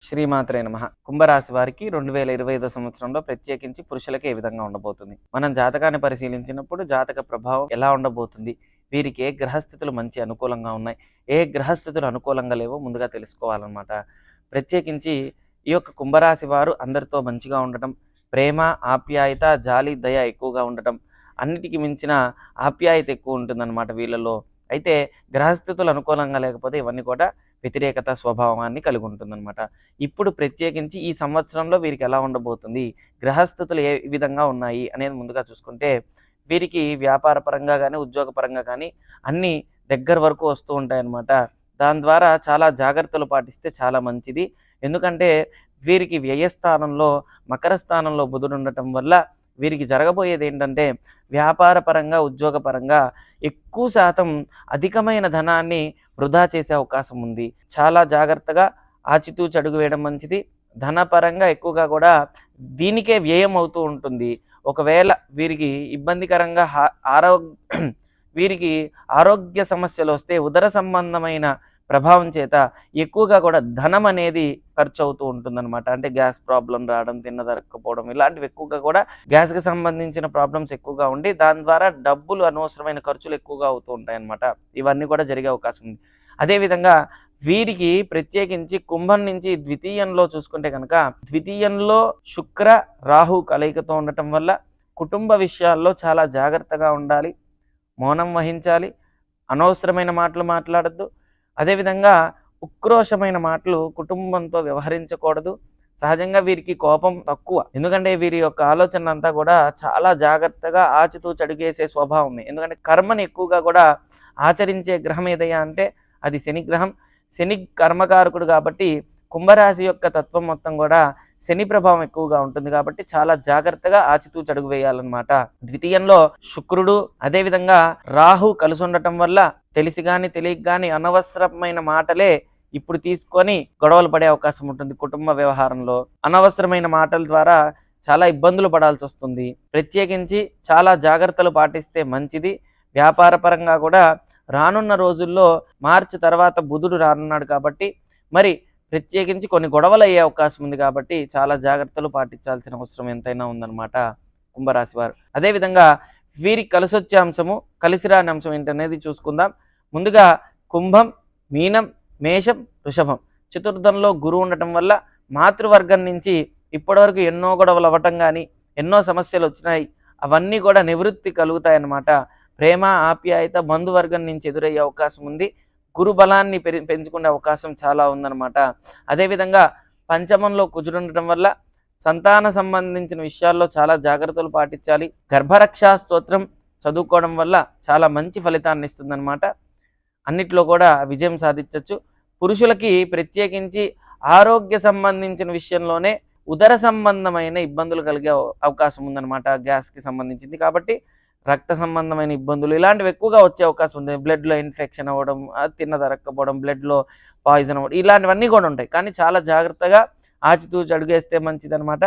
శ్రీమాత్రే నమః. కుంభరాశి వారికి 2025 సంవత్సరంలో ప్రత్యేకించి పురుషులకి ఏ విధంగా ఉండబోతుంది? మనం జాతకాన్ని పరిశీలించినప్పుడు జాతక ప్రభావం ఎలా ఉండబోతుంది? వీరికి ఏ గ్రహస్థితులు మంచి అనుకూలంగా ఉన్నాయి? ఏ గ్రహస్థితులు అనుకూలంగా లేవో ముందుగా తెలుసుకోవాలన్నమాట. ప్రత్యేకించి ఈ యొక్క కుంభరాశి వారు అందరితో మంచిగా ఉండటం, ప్రేమ, ఆప్యాయత, జాలి, దయ ఎక్కువగా ఉండటం, అన్నిటికి మించిన ఆప్యాయత ఎక్కువ ఉంటుందన్నమాట వీళ్ళలో. అయితే గ్రహస్థితులు అనుకూలంగా లేకపోతే ఇవన్నీ కూడా వ్యతిరేకత స్వభావాన్ని కలిగి ఉంటుందన్నమాట. ఇప్పుడు ప్రత్యేకించి ఈ సంవత్సరంలో వీరికి ఎలా ఉండబోతుంది? గ్రహస్థితులు ఏ విధంగా ఉన్నాయి అనేది ముందుగా చూసుకుంటే, వీరికి వ్యాపార పరంగా గానీ, ఉద్యోగ పరంగా కానీ అన్నీ దగ్గర వరకు వస్తూ ఉంటాయన్నమాట. దాని ద్వారా చాలా జాగ్రత్తలు పాటిస్తే చాలా మంచిది. ఎందుకంటే వీరికి వ్యయస్థానంలో మకర స్థానంలో బుధుడు ఉండటం వల్ల వీరికి జరగబోయేదేంటంటే వ్యాపార పరంగా, ఉద్యోగ పరంగా ఎక్కువ శాతం అధికమైన ధనాన్ని వృధా చేసే అవకాశం ఉంది. చాలా జాగ్రత్తగా ఆచితూచి అడుగు వేయడం మంచిది. ధనపరంగా ఎక్కువగా కూడా దీనికే వ్యయం అవుతూ ఉంటుంది. ఒకవేళ వీరికి ఇబ్బందికరంగా వీరికి ఆరోగ్య సమస్యలొస్తే ఉదర సంబంధమైన ప్రభావం చేత ఎక్కువగా కూడా ధనం అనేది ఖర్చు అవుతూ ఉంటుందన్నమాట. అంటే గ్యాస్ ప్రాబ్లమ్ రావడం, తిన్నదరక్కపోవడం ఇలాంటివి ఎక్కువగా కూడా గ్యాస్‌కి సంబంధించిన ప్రాబ్లమ్స్ ఎక్కువగా ఉండి, దాని ద్వారా డబ్బులు అనవసరమైన ఖర్చులు ఎక్కువగా అవుతూ ఉంటాయన్నమాట. ఇవన్నీ కూడా జరిగే అవకాశం ఉంది. అదేవిధంగా వీరికి ప్రత్యేకించి కుంభం నుంచి ద్వితీయంలో చూసుకుంటే గనక, ద్వితీయంలో శుక్ర, రాహు కలయికతో ఉండటం వల్ల కుటుంబ విషయాల్లో చాలా జాగ్రత్తగా ఉండాలి. మౌనం వహించాలి. అనవసరమైన మాటలు మాట్లాడొద్దు. అదేవిధంగా ఉక్రోషమైన మాటలు కుటుంబంతో వ్యవహరించకూడదు. సహజంగా వీరికి కోపం తక్కువ. ఎందుకంటే వీరి యొక్క ఆలోచన అంతా కూడా చాలా జాగ్రత్తగా ఆచితూచి అడుగేసే స్వభావమే. ఎందుకంటే కర్మని ఎక్కువగా కూడా ఆచరించే గ్రహం ఏదయ్యా అంటే అది శని గ్రహం. శని కర్మకారకుడు కాబట్టి కుంభరాశి యొక్క తత్వం మొత్తం కూడా శని ప్రభావం ఎక్కువగా ఉంటుంది కాబట్టి చాలా జాగ్రత్తగా ఆచితూచి అడుగు వేయాలన్నమాట. ద్వితీయంలో శుక్రుడు, అదేవిధంగా రాహు కలిసి ఉండటం వల్ల తెలిసి గాని తెలియక గాని అనవసరమైన మాటలే ఇప్పుడు తీసుకొని గొడవలు పడే అవకాశం ఉంటుంది. కుటుంబ వ్యవహారంలో అనవసరమైన మాటల ద్వారా చాలా ఇబ్బందులు పడాల్సి వస్తుంది. ప్రత్యేకించి చాలా జాగ్రత్తలు పాటిస్తే మంచిది. వ్యాపార పరంగా కూడా రానున్న రోజుల్లో మార్చి తర్వాత బుధుడు రానున్నాడు కాబట్టి మరి ప్రత్యేకించి కొన్ని గొడవలు అయ్యే అవకాశం ఉంది కాబట్టి చాలా జాగ్రత్తలు పాటించాల్సిన అవసరం ఎంతైనా ఉందన్నమాట కుంభరాశి వారు. అదేవిధంగా వీరికి కలిసొచ్చే అంశము, కలిసి రాని అంశం ఏంటనేది చూసుకుందాం. ముందుగా కుంభం, మీనం, మేషం, వృషభం. చతుర్థంలో గురువు ఉండటం వల్ల మాతృవర్గం నుంచి ఇప్పటివరకు ఎన్నో గొడవలు అవ్వటం కానీ, ఎన్నో సమస్యలు వచ్చినాయి. అవన్నీ కూడా నివృత్తి కలుగుతాయన్నమాట. ప్రేమ, ఆప్యాయత బంధువర్గం నుంచి ఎదురయ్యే అవకాశం ఉంది. గురు బలాన్ని పెంచుకునే అవకాశం చాలా ఉందన్నమాట. అదేవిధంగా పంచమంలో కుజుడుండటం వల్ల సంతాన సంబంధించిన విషయాల్లో చాలా జాగ్రత్తలు పాటించాలి. గర్భరక్షా స్తోత్రం చదువుకోవడం వల్ల చాలా మంచి ఫలితాన్ని ఇస్తుందన్నమాట. అన్నిట్లో కూడా విజయం సాధించవచ్చు. పురుషులకి ప్రత్యేకించి ఆరోగ్య సంబంధించిన విషయంలోనే ఉదర సంబంధమైన ఇబ్బందులు కలిగే అవకాశం ఉందన్నమాట. గ్యాస్కి సంబంధించింది కాబట్టి రక్త సంబంధమైన ఇబ్బందులు ఇలాంటివి ఎక్కువగా వచ్చే అవకాశం ఉంది. బ్లడ్‌లో ఇన్ఫెక్షన్ అవ్వడం, తిన్నది అరక్కపోవడం, బ్లడ్‌లో పాయిజన్ అవ్వడం ఇలాంటివన్నీ కూడా ఉంటాయి. కానీ చాలా జాగ్రత్తగా ఆచితూచి అడుగేస్తే మంచిదన్నమాట.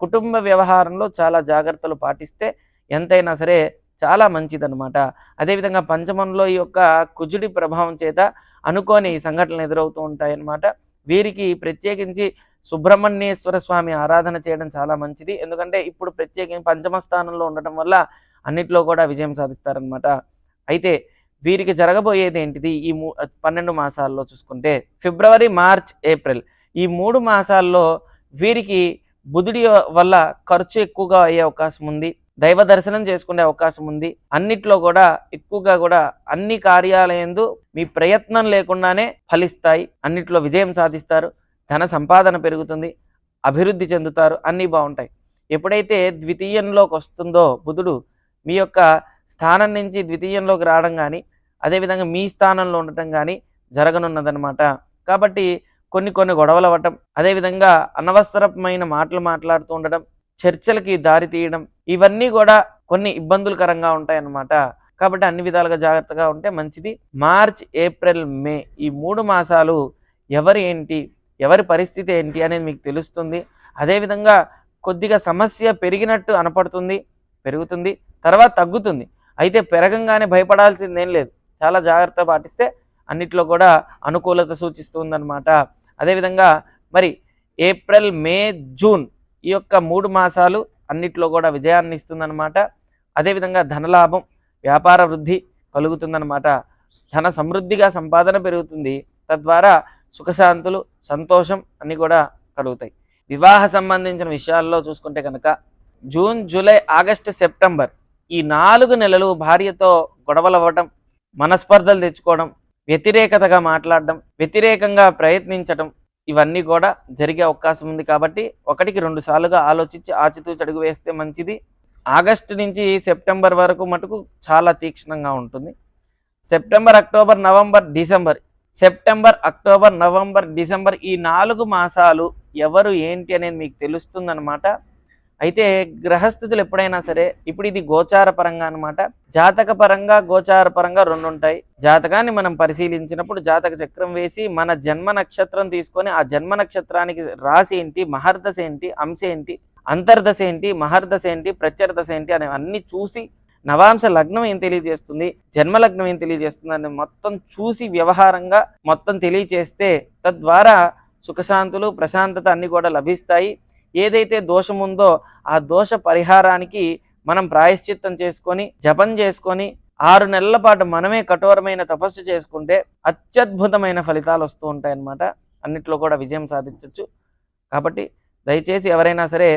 కుటుంబ వ్యవహారంలో చాలా జాగ్రత్తలు పాటిస్తే ఎంతైనా సరే చాలా మంచిదన్నమాట. అదేవిధంగా పంచమంలో ఈ యొక్క కుజుడి ప్రభావం చేత అనుకోని సంఘటనలు ఎదురవుతూ ఉంటాయన్నమాట. వీరికి ప్రత్యేకించి సుబ్రహ్మణ్యేశ్వర స్వామి ఆరాధన చేయడం చాలా మంచిది. ఎందుకంటే ఇప్పుడు ప్రత్యేకించి పంచమ స్థానంలో ఉండటం వల్ల అన్నిట్లో కూడా విజయం సాధిస్తారనమాట. అయితే వీరికి జరగబోయేది ఏంటిది? ఈ 12 మాసాల్లో చూసుకుంటే ఫిబ్రవరి, మార్చ్, ఏప్రిల్ ఈ 3 మాసాల్లో వీరికి బుధుడి వల్ల ఖర్చు ఎక్కువగా అయ్యే అవకాశం ఉంది. దైవ దర్శనం చేసుకునే అవకాశం ఉంది. అన్నిట్లో కూడా ఎక్కువగా కూడా అన్ని కార్యాలయందు మీ ప్రయత్నం లేకుండానే ఫలిస్తాయి. అన్నిట్లో విజయం సాధిస్తారు. ధన సంపాదన పెరుగుతుంది. అభివృద్ధి చెందుతారు. అన్నీ బాగుంటాయి. ఎప్పుడైతే ద్వితీయంలోకి వస్తుందో బుధుడు మీ యొక్క స్థానం నుంచి ద్వితీయంలోకి రావడం కానీ, అదేవిధంగా మీ స్థానంలో ఉండటం కానీ జరగనున్నదనమాట. కాబట్టి కొన్ని గొడవలు అవ్వటం, అదేవిధంగా అనవసరమైన మాటలు మాట్లాడుతూ ఉండడం, చర్చలకి దారి తీయడం ఇవన్నీ కూడా కొన్ని ఇబ్బందులకరంగా ఉంటాయన్నమాట. కాబట్టి అన్ని విధాలుగా జాగ్రత్తగా ఉంటే మంచిది. మార్చ్, ఏప్రిల్, మే ఈ 3 మాసాలు ఎవరి పరిస్థితి ఏంటి అనేది మీకు తెలుస్తుంది. అదేవిధంగా కొద్దిగా సమస్య పెరిగినట్టు పెరుగుతుంది, తర్వాత తగ్గుతుంది. అయితే పెరగంగానే భయపడాల్సిందేం లేదు. చాలా జాగ్రత్త పాటిస్తే అన్నిట్లో కూడా అనుకూలత సూచిస్తుందన్నమాట. అదేవిధంగా మరి ఏప్రిల్, మే, జూన్ ఈ యొక్క 3 మాసాలు అన్నిట్లో కూడా విజయాన్ని ఇస్తుందన్నమాట. అదేవిధంగా ధనలాభం, వ్యాపార వృద్ధి కలుగుతుందన్నమాట. ధన సమృద్ధిగా సంపాదన పెరుగుతుంది. తద్వారా సుఖశాంతులు, సంతోషం అన్నీ కూడా కలుగుతాయి. వివాహ సంబంధించిన విషయాల్లో చూసుకుంటే కనుక జూన్, జూలై, ఆగస్టు, సెప్టెంబర్ ఈ 4 నెలలు భార్యతో గొడవలు అవ్వటం, మనస్పర్ధలు తెచ్చుకోవడం, వ్యతిరేకతగా మాట్లాడడం, వ్యతిరేకంగా ప్రయత్నించటం ఇవన్నీ కూడా జరిగే అవకాశం ఉంది. కాబట్టి 1కి 2 సార్లుగా ఆలోచించి ఆచితూచి అడుగు వేస్తే మంచిది. ఆగస్టు నుంచి సెప్టెంబర్ వరకు మటుకు చాలా తీక్షణంగా ఉంటుంది. September, October, November, December September, October, November, December ఈ 4 మాసాలు ఎవరు ఏంటి అనేది మీకు తెలుస్తుందన్నమాట. అయితే గ్రహస్థితులు ఎప్పుడైనా సరే, ఇప్పుడు ఇది గోచార పరంగా అనమాట. జాతక పరంగా, గోచార పరంగా 2 ఉంటాయి. జాతకాన్ని మనం పరిశీలించినప్పుడు జాతక చక్రం వేసి మన జన్మ నక్షత్రం తీసుకొని ఆ జన్మ నక్షత్రానికి రాశి ఏంటి, మహర్దశ ఏంటి, అంశ ఏంటి, అంతర్దశ ఏంటి, మహర్దశ ఏంటి, ప్రత్యర్దశ ఏంటి అనే అన్ని చూసి నవాంశ లగ్నం ఏం తెలియజేస్తుంది, జన్మ లగ్నం ఏం తెలియజేస్తుంది అని మొత్తం చూసి వ్యవహారంగా మొత్తం తెలియచేస్తే తద్వారా సుఖశాంతులు, ప్రశాంతత అన్ని కూడా లభిస్తాయి. ఏదైతే దోషం ఉందో ఆ దోష పరిహారానికి మనం ప్రాయశ్చిత్తం చేసుకొని జపం చేసుకొని 6 నెలల పాటు మనమే కఠోరమైన తపస్సు చేసుకుంటే అత్యద్భుతమైన ఫలితాలు వస్తూ ఉంటాయన్నమాట. అన్నిట్లో కూడా విజయం సాధించవచ్చు. కాబట్టి దయచేసి ఎవరైనా సరే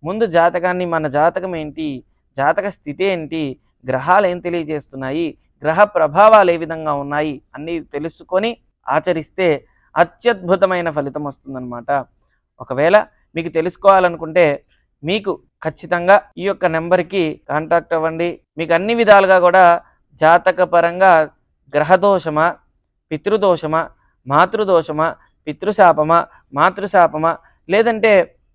ముందు జాతకాన్ని, మన జాతకం ఏంటి, జాతక స్థితి ఏంటి, గ్రహాలు ఏం తెలియజేస్తున్నాయి, గ్రహ ప్రభావాలు ఏ విధంగా ఉన్నాయి అన్నీ తెలుసుకొని ఆచరిస్తే అత్యద్భుతమైన ఫలితం వస్తుందన్నమాట. ఒకవేళ మీకు తెలుసుకోవాలనుకుంటే మీకు ఖచ్చితంగా ఈ యొక్క నెంబర్కి కాంటాక్ట్ అవ్వండి. మీకు అన్ని విధాలుగా కూడా జాతక పరంగా గ్రహదోషమా, పితృదోషమా, మాతృదోషమా, పితృశాపమా, మాతృశాపమా, లేదంటే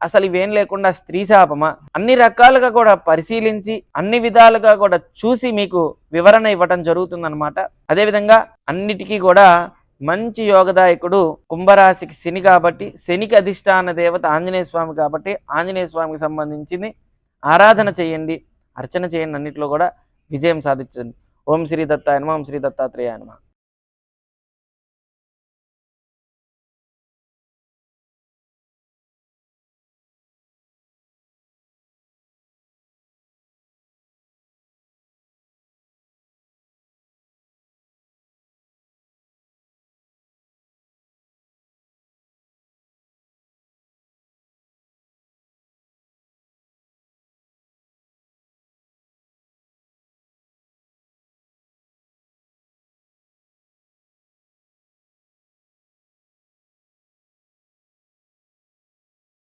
అసలు ఇవేం లేకుండా స్త్రీ శాపమా, అన్ని రకాలుగా కూడా పరిశీలించి అన్ని విధాలుగా కూడా చూసి మీకు వివరణ ఇవ్వటం జరుగుతుందన్నమాట. అదేవిధంగా అన్నిటికీ కూడా మంచి యోగదాయకుడు కుంభరాశికి శని కాబట్టి, శనికి అధిష్టాన దేవత ఆంజనేయ స్వామి కాబట్టి ఆంజనేయ స్వామికి సంబంధించింది ఆరాధన చేయండి, అర్చన చేయండి, అన్నింటిలో కూడా విజయం సాధించండి. ఓం శ్రీ దత్తాయ నమః, ఓం శ్రీ దత్తాత్రేయాయ నమః.